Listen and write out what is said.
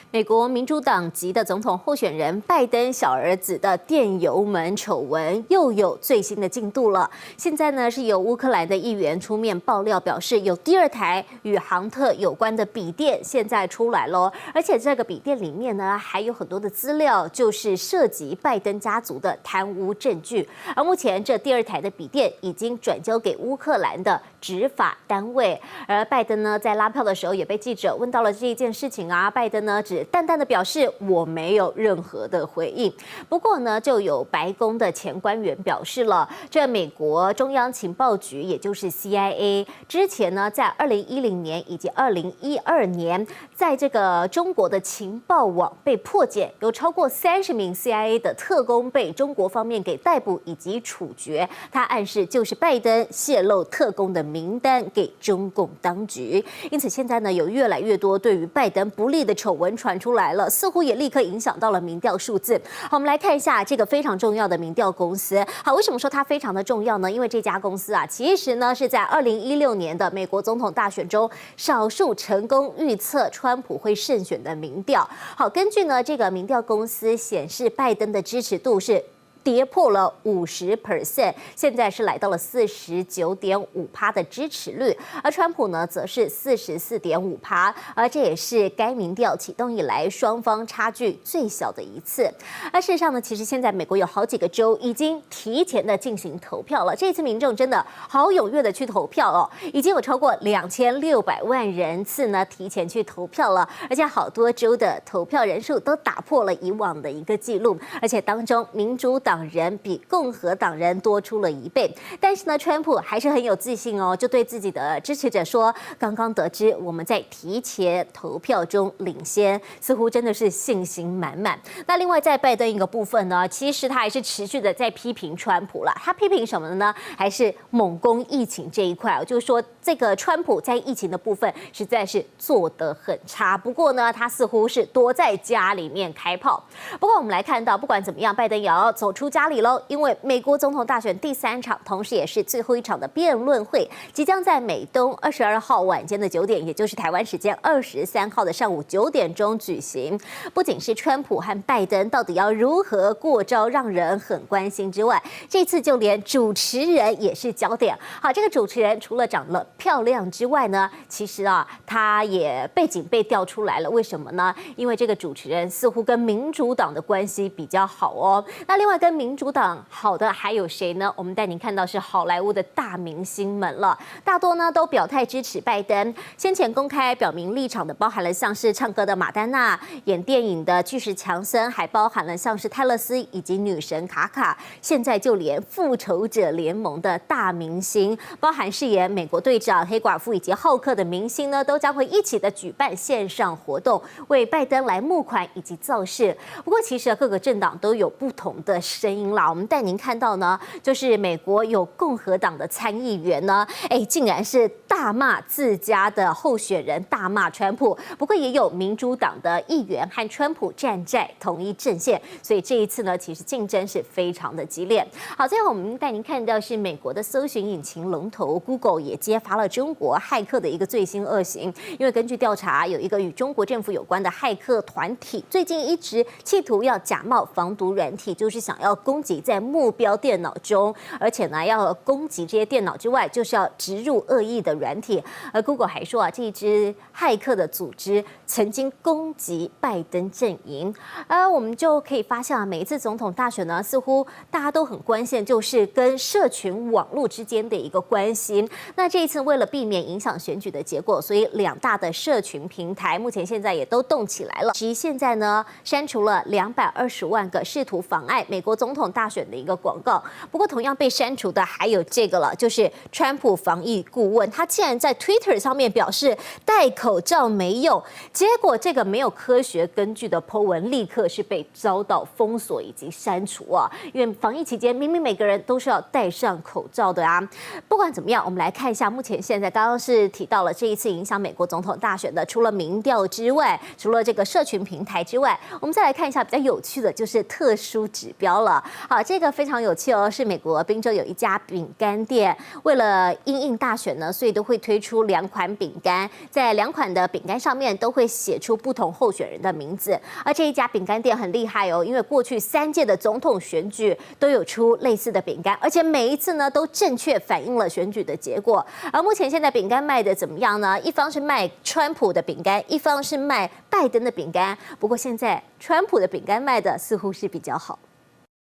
美国民主党籍的总统候选人拜登小儿子的电邮门丑闻又有最新的进度了。现在呢，是由乌克兰的议员出面爆料，表示有第二台与杭特有关的笔电现在出来咯，而且这个笔电里面呢还有很多的资料，就是涉及拜登家族的贪污证据。而目前这第二台的笔电已经转交给乌克兰的执法单位，而拜登呢在拉票的时候也被记者问到了这一件事情啊，拜登呢只淡淡的表示我没有任何的回应。不过呢，就有白宫的前官员表示了，这美国中央情报局也就是 CIA 之前呢在2010年以及2012年，在这个中国的情报网被破解，有超过30名 CIA 的特工被中国方面给逮捕以及处决。他暗示就是拜登泄露特工的名单给中共当局。因此现在呢，有越来越多对于拜登不利的丑闻传出来了，似乎也立刻影响到了民调数字。好，我们来看一下这个非常重要的民调公司。好，为什么说它非常的重要呢？因为这家公司啊，其实呢是在2016年的美国总统大选中，少数成功预测川普会胜选的民调。好，根据呢这个民调公司显示，拜登的支持度是跌破了50%，现在是来到了49.5%的支持率，而川普呢则是44.5%，而这也是该民调启动以来双方差距最小的一次。而事实上呢，其实现在美国有好几个州已经提前的进行投票了，这次民众真的好踊跃的去投票哦，已经有超过2600万人次呢提前去投票了，而且好多州的投票人数都打破了以往的一个记录，而且当中民主党人比共和党人多出了1倍，但是呢，川普还是很有自信哦，就对自己的支持者说：“刚刚得知我们在提前投票中领先，似乎真的是信心满满。”那另外在拜登一个部分呢，其实他还是持续的在批评川普了。他批评什么呢？还是猛攻疫情这一块，就是说这个川普在疫情的部分实在是做得很差。不过呢，他似乎是躲在家里面开炮。不过我们来看到，不管怎么样，拜登也要走出家里喽，因为美国总统大选第3场，同时也是最后一场的辩论会，即将在美东22号晚间的9点，也就是台湾时间23号的上午9点钟举行。不仅是川普和拜登到底要如何过招，让人很关心之外，这次就连主持人也是焦点。好，这个主持人除了长得漂亮之外呢，其实啊，他也背景被调出来了。为什么呢？因为这个主持人似乎跟民主党的关系比较好哦。那另外跟民主党好的还有谁呢？我们带您看到是好莱坞的大明星们了，大多呢都表态支持拜登。先前公开表明立场的，包含了像是唱歌的马丹娜、演电影的巨石强森，还包含了像是泰勒斯以及女神卡卡。现在就连复仇者联盟的大明星，包含饰演美国队长、黑寡妇以及浩克的明星呢，都将会一起的举办线上活动，为拜登来募款以及造势。不过其实各个政党都有不同的声音啦。我们带您看到呢，就是美国有共和党的参议员呢，竟然是大骂自家的候选人，大骂川普。不过也有民主党的议员和川普站在同一阵线，所以这一次呢，其实竞争是非常的激烈。好，最后我们带您看到是美国的搜寻引擎龙头 Google 也揭发了中国骇客的一个最新恶行，因为根据调查，有一个与中国政府有关的骇客团体，最近一直企图要假冒防毒软体，就是想要攻击在目标电脑中，而且呢，要攻击这些电脑之外，就是要植入恶意的软体。而 Google 还说啊，这一支骇客的组织曾经攻击拜登阵营。我们就可以发现啊，每一次总统大选呢，似乎大家都很关心，就是跟社群网络之间的一个关系。那这一次为了避免影响选举的结果，所以2大的社群平台目前现在也都动起来了。其实现在呢，删除了220万个试图妨碍美国总统大选的一个广告。不过同样被删除的还有这个了，就是川普防疫顾问，他竟然在 Twitter 上面表示戴口罩没用，结果这个没有科学根据的 po 文立刻是被遭到封锁以及删除啊！因为防疫期间明明每个人都是要戴上口罩的啊。不管怎么样，我们来看一下目前现在刚刚是提到了这一次影响美国总统大选的，除了民调之外，除了这个社群平台之外，我们再来看一下比较有趣的，就是特殊指标了。了。好，这个非常有趣哦，是美国宾州有一家饼干店，为了因应大选呢，所以都会推出2款饼干，在2款的饼干上面都会写出不同候选人的名字。而这一家饼干店很厉害哦，因为过去3届的总统选举都有出类似的饼干，而且每一次呢都正确反映了选举的结果。而目前现在饼干卖的怎么样呢？一方是卖川普的饼干，一方是卖拜登的饼干。不过现在川普的饼干卖的似乎是比较好。